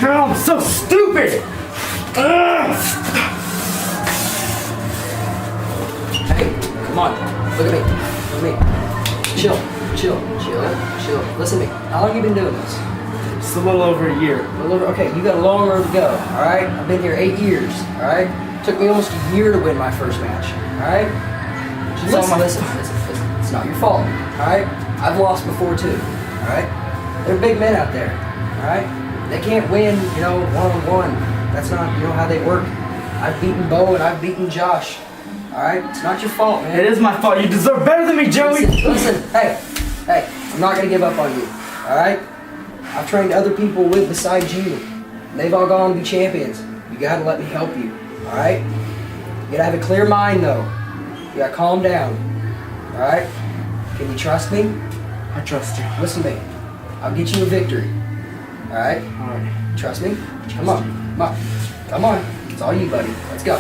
God, I'm so stupid! Hey, come on. Look at me. Look at me. Chill. Listen to me. How long have you been doing this? It's a little over a year. Okay, you got a long road to go, alright? I've been here 8 years, alright? Took me almost a year to win my first match, alright? Listen. It's not your fault, alright? I've lost before too, alright? They're big men out there, alright? They can't win, one-on-one. That's not, how they work. I've beaten Bo and I've beaten Josh, alright? It's not your fault, man. It is my fault. You deserve better than me, Joey! Listen, hey, I'm not gonna give up on you, alright? I've trained other people besides you. And they've all gone to be champions. You gotta let me help you, alright? You gotta have a clear mind though. You gotta calm down, alright? Can you trust me? I trust you. Listen to me. I'll get you a victory, alright? Alright. Trust me? Come on. It's all you, buddy. Let's go.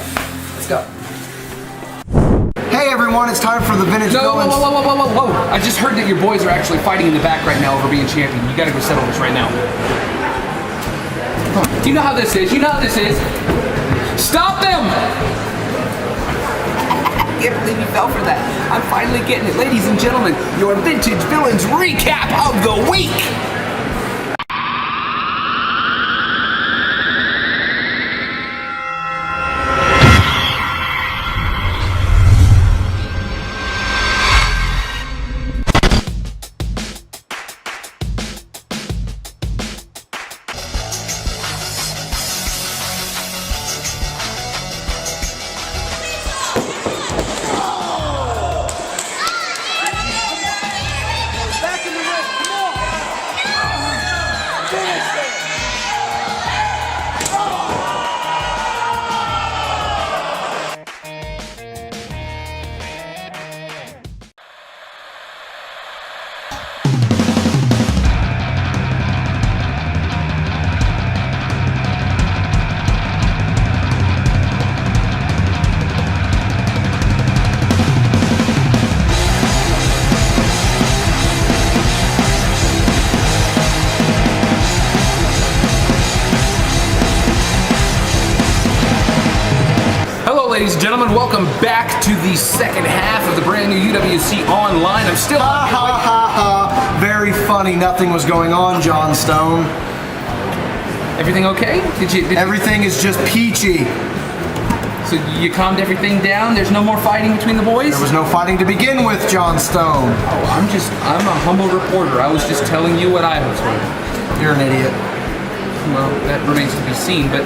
Hey everyone, it's time for the vintage villains. Whoa. I just heard that your boys are actually fighting in the back right now over being champion. You gotta go settle this right now. Do you know how this is? Stop them! I can't believe you fell for that. I'm finally getting it. Ladies and gentlemen, your vintage villains recap of the week. Ladies and gentlemen, welcome back to the second half of the brand new UWC Online. I'm still Very funny. Nothing was going on, John Stone. Everything okay? Everything is just peachy. So you calmed everything down? There's no more fighting between the boys? There was no fighting to begin with, John Stone. Oh, I'm a humble reporter. I was just telling you what I was heard. You're an idiot. Well, that remains to be seen, but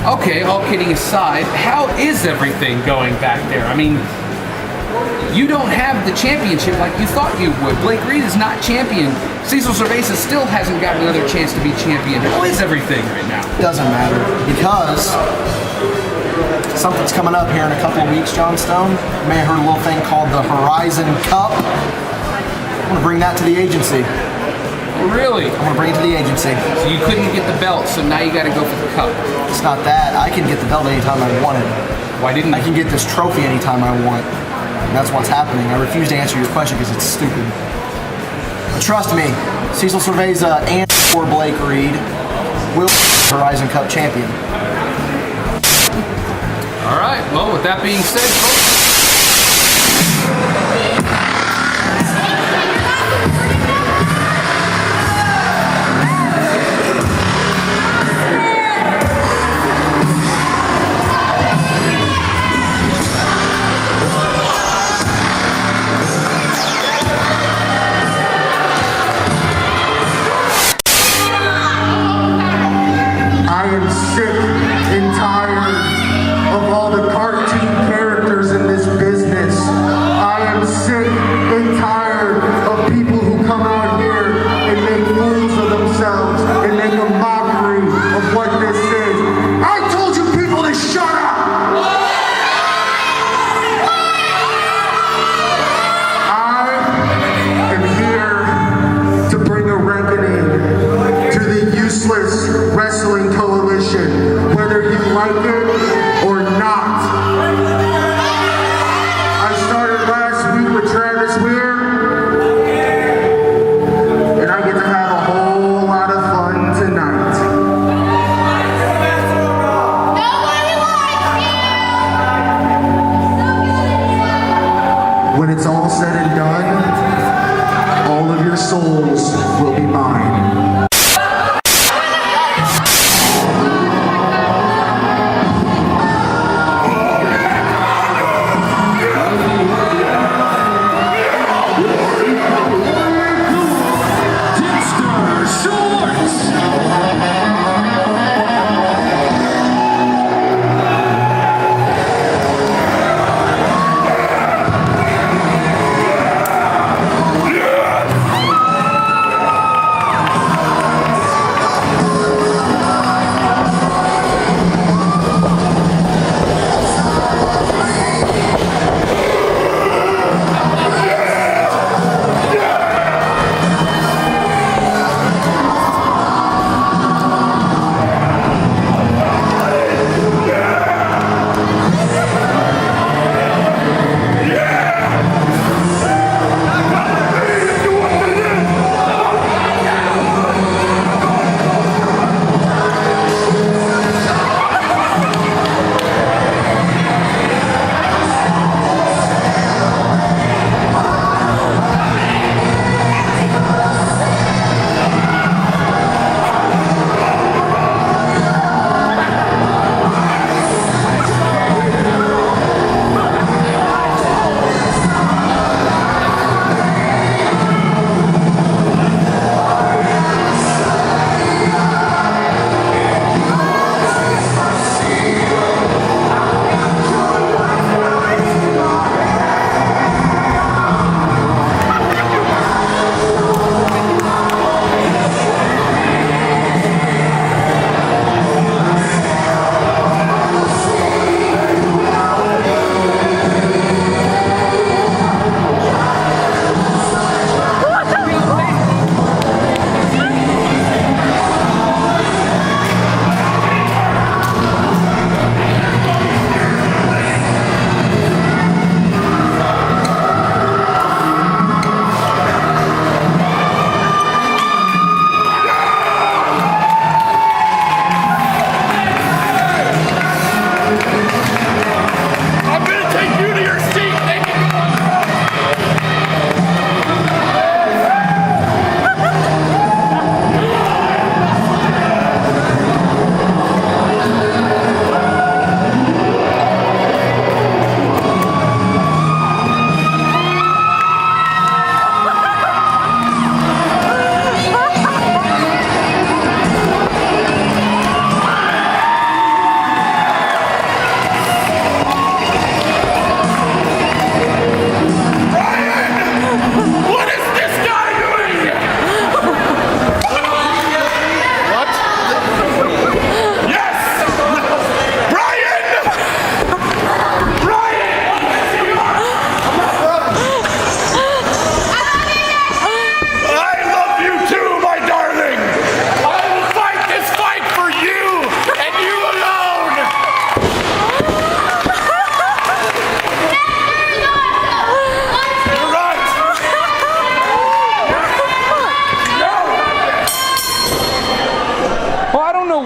okay, all kidding aside, how is everything going back there? I mean, you don't have the championship like you thought you would. Blake Reed is not champion. Cecil Cerveza still hasn't gotten another chance to be champion. How is everything right now? Doesn't matter, because something's coming up here in a couple of weeks, John Stone. You may have heard a little thing called the Horizon Cup. I'm going to bring that to the agency. Really? I'm going to bring it to the agency. So you couldn't get the belt, so now you got to go for the cup. It's not that. I can get the belt anytime I want it. Why didn't you? I can get this trophy anytime I want. And that's what's happening. I refuse to answer your question because it's stupid. But trust me, Cecil Cerveza and Blake Reed will be Horizon Cup champion. All right. Well, with that being said, folks.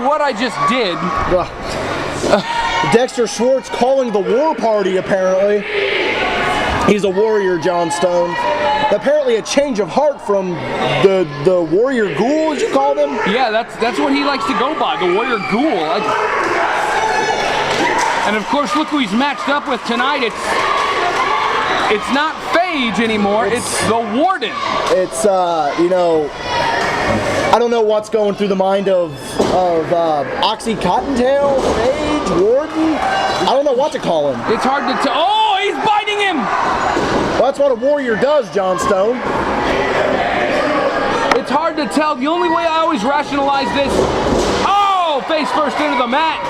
what I just did. Dexter Schwartz calling the war party, apparently. He's a warrior, John Stone. Apparently a change of heart from the warrior ghoul, as you call them? Yeah, that's what he likes to go by, the warrior ghoul. And of course, look who he's matched up with tonight. It's not Phage anymore, it's the Warden. It's, you know, I don't know what's going through the mind of Oxy Cottontail, Phage, Warden. I don't know what to call him. It's hard to tell. Oh, he's biting him! Well, that's what a warrior does, John Stone. It's hard to tell. The only way I always rationalize this, oh, face first into the mat.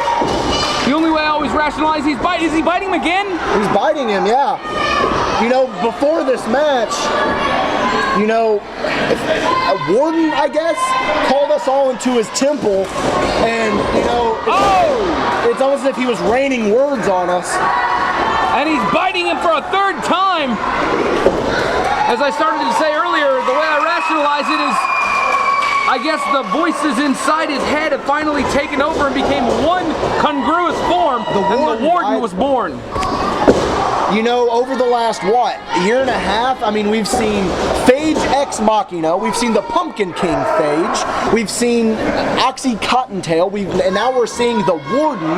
The only way I always rationalize is he biting him again? He's biting him, yeah. You know, before this match, you know, a Warden, I guess, called us all into his temple, and, you know, it's almost as if he was raining words on us. And he's biting him for a third time. As I started to say earlier, the way I rationalize it is, I guess the voices inside his head have finally taken over and became one congruous form, and the Warden was born. You know, over the last, what, year and a half, I mean, we've seen Phage Ex Machina, we've seen the Pumpkin King Phage, we've seen Oxy Cottontail, and now we're seeing the Warden.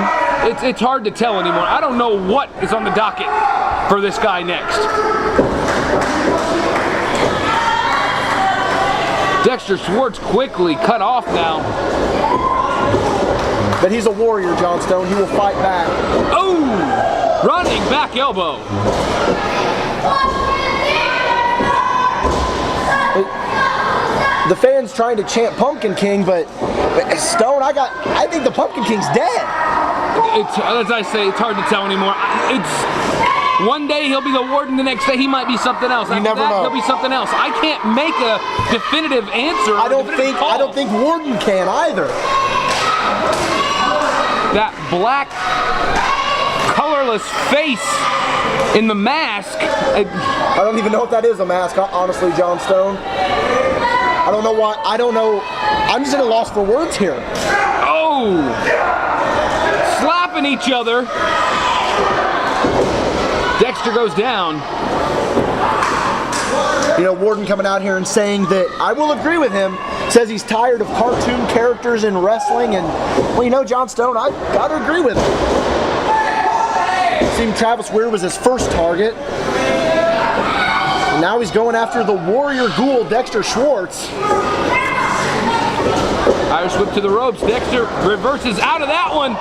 It's hard to tell anymore. I don't know what is on the docket for this guy next. Dexter Schwartz quickly cut off now. But he's a warrior, John Stone. He will fight back. Oh! Running back elbow. The fans trying to chant Pumpkin King, but Stone, I think the Pumpkin King's dead. As I say, it's hard to tell anymore. One day he'll be the Warden, the next day he might be something else. You never know. He'll be something else. I can't make a definitive answer. I don't think Warden can either. That black, colorless face in the mask. I don't even know if that is a mask, honestly, John Stone. I don't know why. I don't know. I'm just at a loss for words here. Oh! Slapping each other. Dexter goes down. You know, Warden coming out here and saying that, I will agree with him, says he's tired of cartoon characters in wrestling, and, well, you know, John Stone, I've got to agree with him. It seemed Travis Weir was his first target. And now he's going after the warrior ghoul, Dexter Schwartz. Irish whip to the ropes. Dexter reverses out of that one.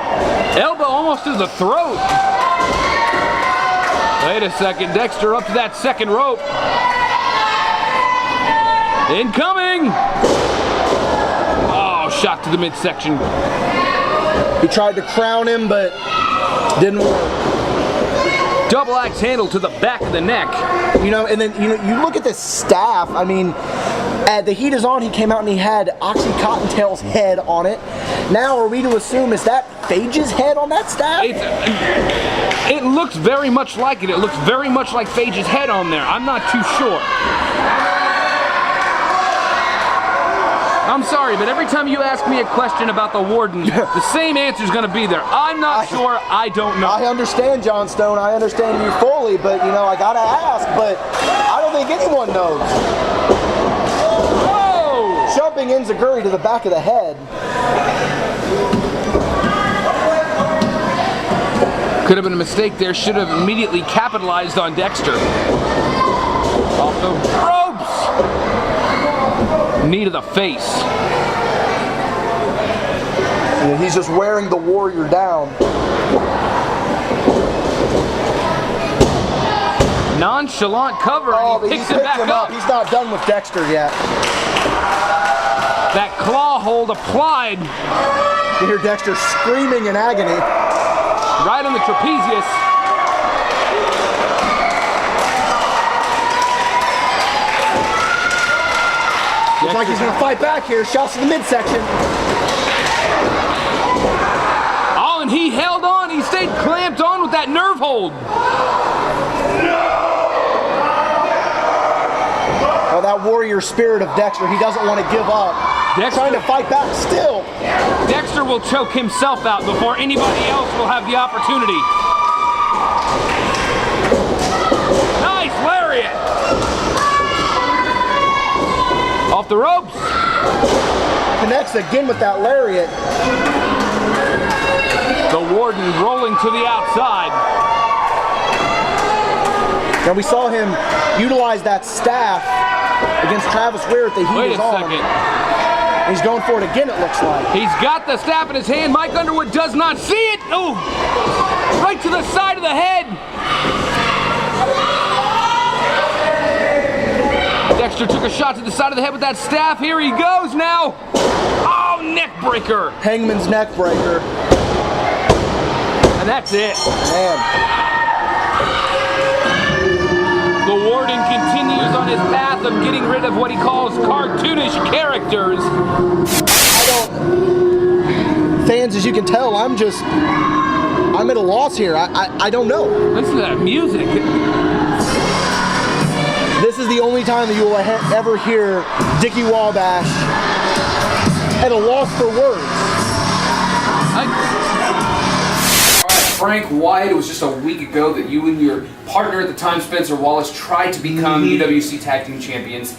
Elbow almost to the throat. Wait a second. Dexter up to that second rope. Incoming! Oh, shot to the midsection. He tried to crown him, but didn't work. Double axe handle to the back of the neck. You know, and then you look at this staff. I mean, the heat is on. He came out and he had Oxy Cottontail's head on it. Now, are we to assume, is that Phage's head on that staff? It looks very much like it. It looks very much like Phage's head on there. I'm not too sure. I'm sorry, but every time you ask me a question about the Warden, the same answer is going to be there. I'm not sure. I don't know. I understand, John Stone. I understand you fully, but, you know, I got to ask, but I don't think anyone knows. Whoa! Jumping enziguri to the back of the head. Could have been a mistake there. Should have immediately capitalized on Dexter. Off the ropes! Knee to the face. And he's just wearing the warrior down. Nonchalant cover. Oh, and he picks him back up. He's not done with Dexter yet. That claw hold applied. You hear Dexter screaming in agony. Right on the trapezius. Looks like he's going to fight back here. Shots to the midsection. Oh, and he held on. He stayed clamped on with that nerve hold. Oh, that warrior spirit of Dexter. He doesn't want to give up. trying to fight back still. Dexter will choke himself out before anybody else will have the opportunity. Nice lariat. Off the ropes. Connects again with that lariat. The Warden rolling to the outside. And we saw him utilize that staff against Travis Weir at the heat Wait of his a arm. second. He's going for it again, it looks like. He's got the staff in his hand. Mike Underwood does not see it. Oh, right to the side of the head. Dexter took a shot to the side of the head with that staff. Here he goes now. Oh, neck breaker. Hangman's neck breaker. And that's it. Man. The Warden continues on his path of getting rid of what he calls cartoonish characters. Fans, as you can tell, I'm at a loss here. I don't know. Listen to that music. This is the only time that you will ever hear Dickie Wabash at a loss for words. Frank Wyatt, it was just a week ago that you and your partner at the time, Spencer Wallace, tried to become UWC Tag Team Champions.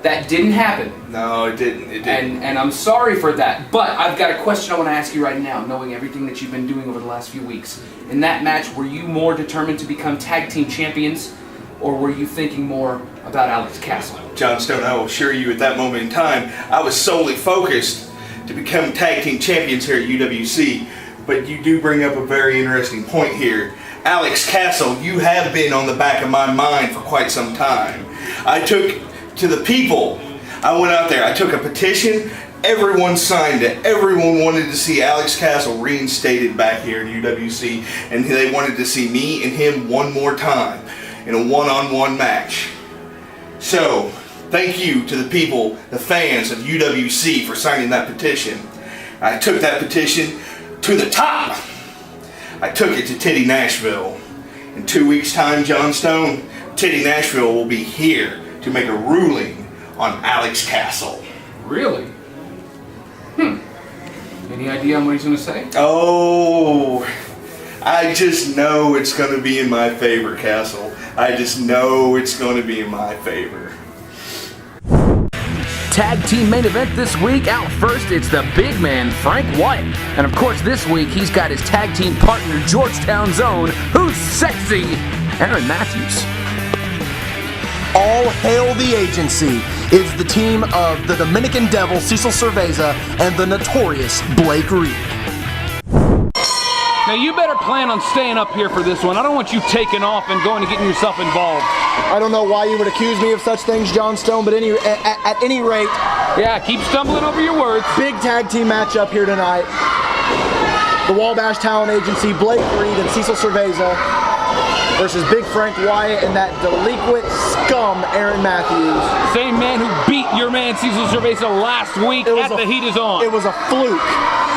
That didn't happen. No, it didn't. It didn't. And I'm sorry for that. But I've got a question I want to ask you right now, knowing everything that you've been doing over the last few weeks. In that match, were you more determined to become Tag Team Champions, or were you thinking more about Alex Castle? John Stone, I will assure you at that moment in time, I was solely focused to become Tag Team Champions here at UWC. But you do bring up a very interesting point here. Alex Castle, you have been on the back of my mind for quite some time. I took to the people. I went out there, I took a petition, everyone signed it. Everyone wanted to see Alex Castle reinstated back here in UWC, and they wanted to see me and him one more time in a one-on-one match. So, thank you to the people, the fans of UWC for signing that petition. I took that petition to the top. I took it to Titty Nashville. In 2 weeks' time, John Stone, Titty Nashville will be here to make a ruling on Alex Castle. Really? Any idea on what he's going to say? Oh, I just know it's going to be in my favor, Castle. I just know it's going to be in my favor. Tag team main event this week. Out first, it's the big man, Frank Wyatt. And of course, this week, he's got his tag team partner, Georgetown's own, who's sexy, Aaron Matthews. All Hail the Agency is the team of the Dominican Devil, Cecil Cerveza, and the notorious Blake Reed. Now, you better plan on staying up here for this one. I don't want you taking off and going and getting yourself involved. I don't know why you would accuse me of such things, John Stone, but at any rate... Yeah, keep stumbling over your words. Big tag team matchup here tonight. The Wabash Talent Agency, Blake Reed and Cecil Cerveza versus Big Frank Wyatt and that delinquent scum, Aaron Matthews. Same man who beat your man, Cecil Cerveza, last week at the Heat Is On. It was a fluke.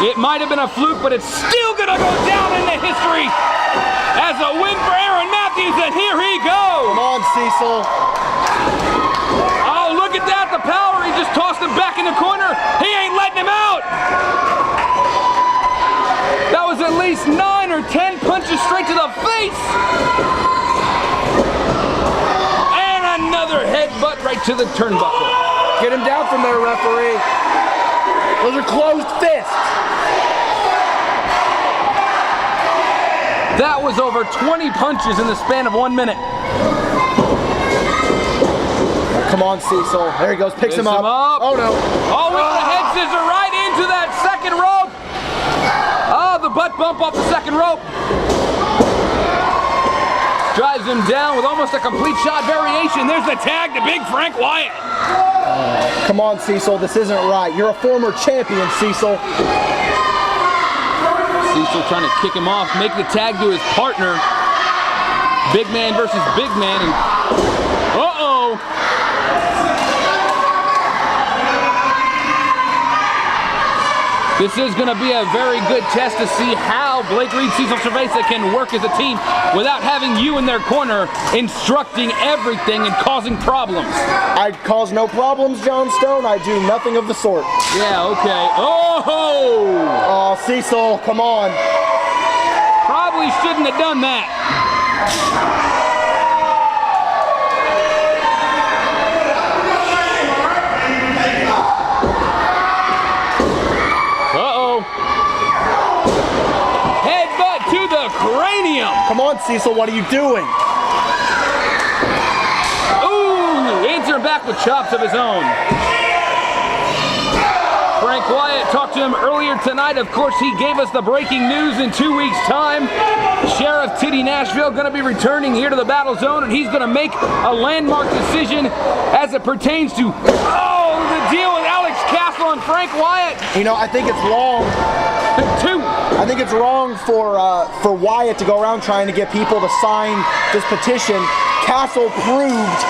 It might have been a fluke, but it's still going to go down in the history as a win for Aaron Matthews, and here he goes. Come on, Cecil. Oh, look at that, the power. He just tossed him back in the corner. He ain't letting him out. That was at least 9 or 10 punches straight to the face. And another headbutt right to the turnbuckle. Get him down from there, referee. Those are closed fists. That was over 20 punches in the span of 1 minute. Come on, Cecil. There he goes. Picks him up. Oh, no. Oh, with the head scissor right into that second rope. Oh, the butt bump off the second rope. Drives him down with almost a complete shot variation. There's the tag to Big Frank Wyatt. Come on, Cecil. This isn't right. You're a former champion, Cecil. Cecil trying to kick him off, make the tag to his partner. Big man versus big man. And uh-oh. This is going to be a very good test to see how how Blake Reed, Cecil Cerveza can work as a team without having you in their corner instructing everything and causing problems. I cause no problems, John Stone. I do nothing of the sort. Yeah, okay. Oh! Oh, Cecil, come on. Probably shouldn't have done that. Uh-oh. Headbutt to the cranium. Come on, Cecil, what are you doing? Ooh, answering back with chops of his own. Frank Wyatt talked to him earlier tonight. Of course, he gave us the breaking news in 2 weeks' time. Sheriff Titty Nashville going to be returning here to the Battlezone, and he's going to make a landmark decision as it pertains to, the deal with Alex Castle and Frank Wyatt. You know, I think it's wrong. I think it's wrong for Wyatt to go around trying to get people to sign this petition. Castle proved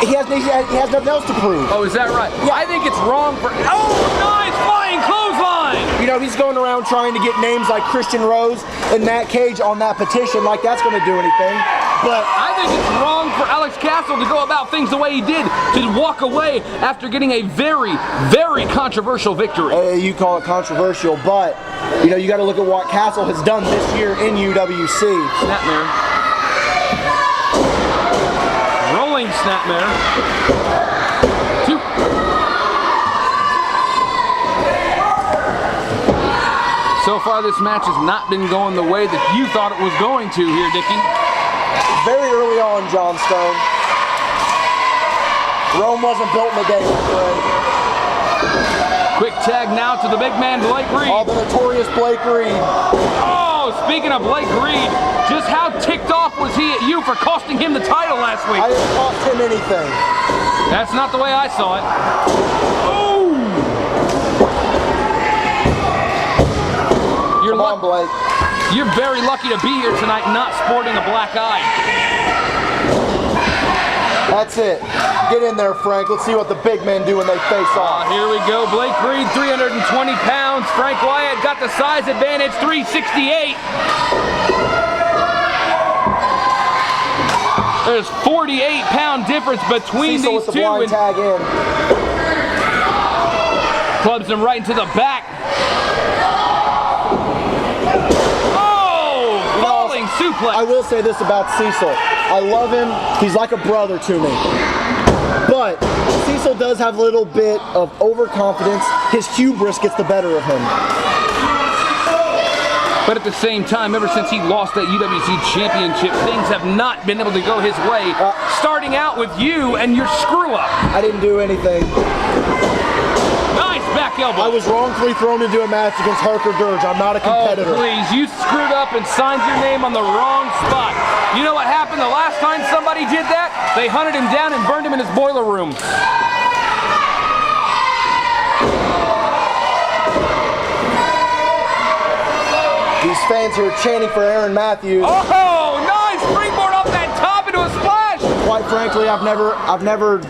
he has nothing else to prove. Oh, is that right? Yeah. I think it's wrong for... Oh, nice flying clothesline! You know, he's going around trying to get names like Christian Rose and Matt Cage on that petition like that's going to do anything. But I think it's wrong for Alex Castle to go about things the way he did, to walk away after getting a very, very controversial victory. You call it controversial, but, you know, you got to look at what Castle has done this year in UWC. Snapmare. Rolling snapmare. 2. So far, this match has not been going the way that you thought it was going to here, Dickie. Very early on, John Stone. Rome wasn't built in a day, my friend. Quick tag now to the big man, Blake Reed. Oh, the notorious Blake Reed. Oh, speaking of Blake Reed, just how ticked off was he at you for costing him the title last week? I didn't cost him anything. That's not the way I saw it. Oh! Come on, Blake. You're very lucky to be here tonight not sporting a black eye. That's it. Get in there, Frank. Let's see what the big men do when they face off. Here we go. Blake Reed, 320 pounds. Frank Wyatt got the size advantage, 368. There's 48-pound difference between Cecil these with the two. blind tag in. Clubs him right into the back. Suplex. I will say this about Cecil. I love him. He's like a brother to me. But Cecil does have a little bit of overconfidence. His hubris gets the better of him. But at the same time, ever since he lost that UWC championship, things have not been able to go his way. Starting out with you and your screw-up. I didn't do anything. Nice back elbow. I was wrongfully thrown into a match against Harker Dirge. I'm not a competitor. Oh, please. You screwed up and signed your name on the wrong spot. You know what happened the last time somebody did that? They hunted him down and burned him in his boiler room. These fans here chanting for Aaron Matthews. Oh, nice springboard off that top into a splash. Quite frankly, I've never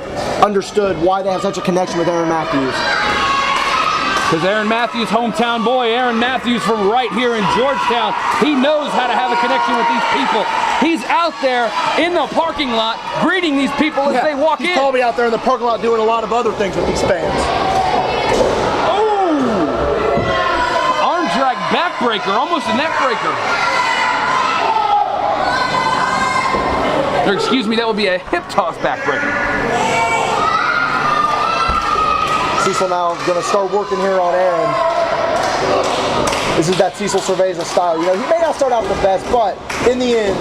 understood why they have such a connection with Aaron Matthews. Because Aaron Matthews, hometown boy, Aaron Matthews from right here in Georgetown, he knows how to have a connection with these people. He's out there in the parking lot greeting these people as they walk in. He's probably out there in the parking lot doing a lot of other things with these fans. Oh! Arm drag backbreaker, almost a neck breaker. Or excuse me, that would be a hip toss backbreaker. Cecil now going to start working here on Aaron. This is that Cecil Cerveza style. You know, he may not start out the best, but in the end,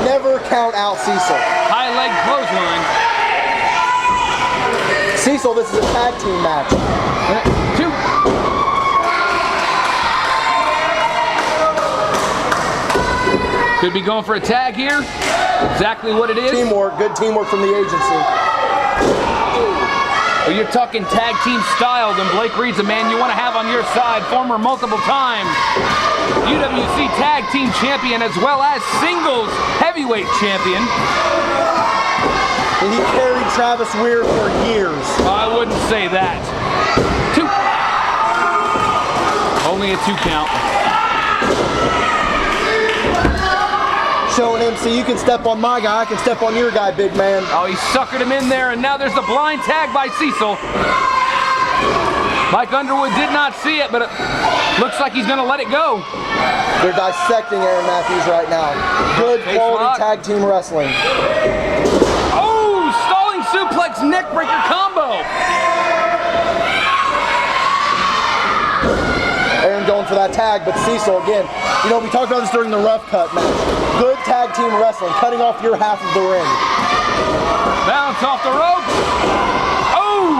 never count out Cecil. High leg clothesline. Cecil, this is a tag team match. 2. Could be going for a tag here. Exactly what it is. Teamwork, good teamwork from the agency. Well, you're talking tag team style, then Blake Reed's a man you want to have on your side. Former multiple time UWC tag team champion as well as singles heavyweight champion. And he carried Travis Weir for years. I wouldn't say that. 2. Only a 2 count. showing MC, you can step on my guy, I can step on your guy, big man. Oh, he suckered him in there, and now there's the blind tag by Cecil. Mike Underwood did not see it, but it looks like he's going to let it go. They're dissecting Aaron Matthews right now. Good quality tag team wrestling. Oh, stalling suplex neckbreaker combo. Aaron going for that tag, but Cecil again. You know, we talked about this during the rough cut match. Good tag team wrestling, cutting off your half of the ring. Bounce off the ropes. Oh!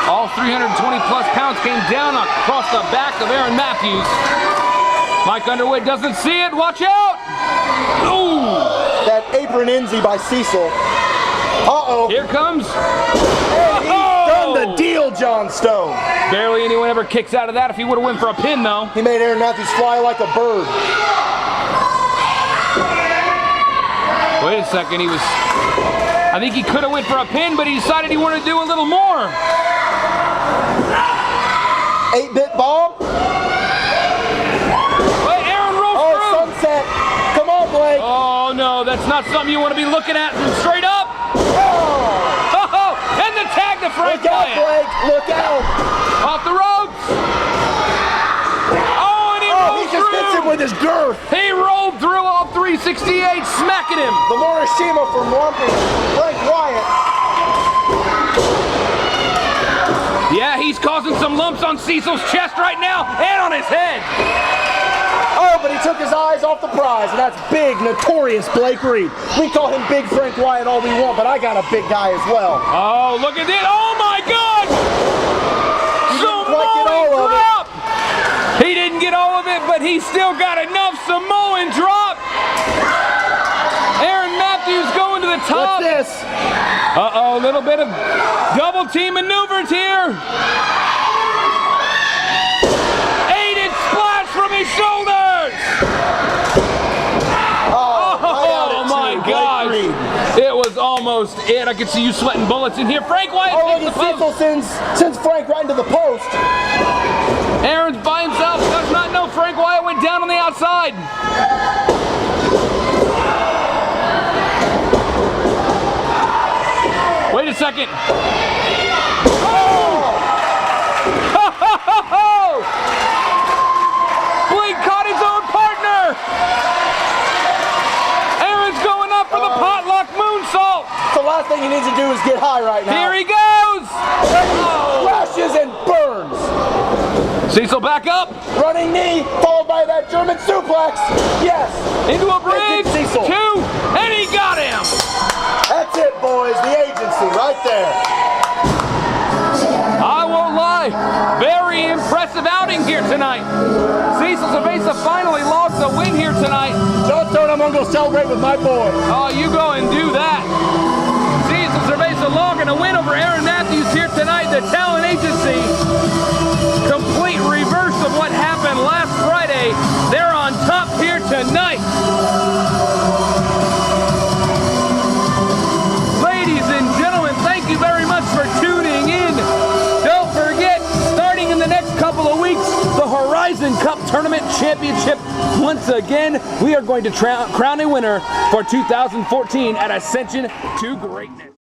All 320 plus pounds came down across the back of Aaron Matthews. Mike Underwood doesn't see it. Watch out! Ooh! That apron Enzy by Cecil. Uh-oh. Here comes. And he's done the deal, John Stone. Barely anyone ever kicks out of that if he would have went for a pin, though. He made Aaron Matthews fly like a bird. Wait a second, I think he could have went for a pin, but he decided he wanted to do a little more. 8-bit bomb. Wait, Aaron rolls through. Sunset. Come on, Blake. Oh, no, that's not something you want to be looking at from straight up. Oh, and the tag to Frank Look out, Wyatt. Blake. Look out. Off the ropes. Oh, and he rolled He just hits him with his girth. He rolled through all 368, smacking him. The Morishima from lumping Frank Wyatt. Yeah, he's causing some lumps on Cecil's chest right now and on his head. Oh, but he took his eyes off the prize, and that's big, notorious Blake Reed. We call him Big Frank Wyatt all we want, but I got a big guy as well. Oh, look at this. Oh, my God. Samoan drop. He didn't get all of it, but he still got enough Samoan drop. Aaron Matthews going to the top. What's this? Uh-oh, a little bit of double team maneuvers here. Aided splash from his shoulders. Oh my gosh. It was almost it. I could see you sweating bullets in here. Frank Wyatt takes the Cecil post. sends Frank right into the post. Aaron's by himself. Does not know Frank Wyatt went down on the outside. Wait a second. Oh! Blake caught his own partner. Aaron's going up for the potluck moonsault. The last thing he needs to do is get high right now. Here he goes. Crashes and burns. Cecil back up. Running knee, followed by that German suplex. Yes. Into a bridge. Cecil. 2, and he got him. That's it, boys. The agency right there. I won't lie. Very impressive outing here tonight. Cecil Cerveza finally lost the win here tonight. John Stone, I'm going to go celebrate with my boy. Oh, you go and do that. Cecil Cerveza logging a win over Aaron Matthews here tonight. The talent agency, complete reverse of what happened last Friday. They're on top here tonight. Ladies and gentlemen, thank you very much for tuning in. Don't forget, starting in the next couple of weeks, the Horizon Cup Tournament Championship. Once again, we are going to crown a winner for 2014 at Ascension to Greatness.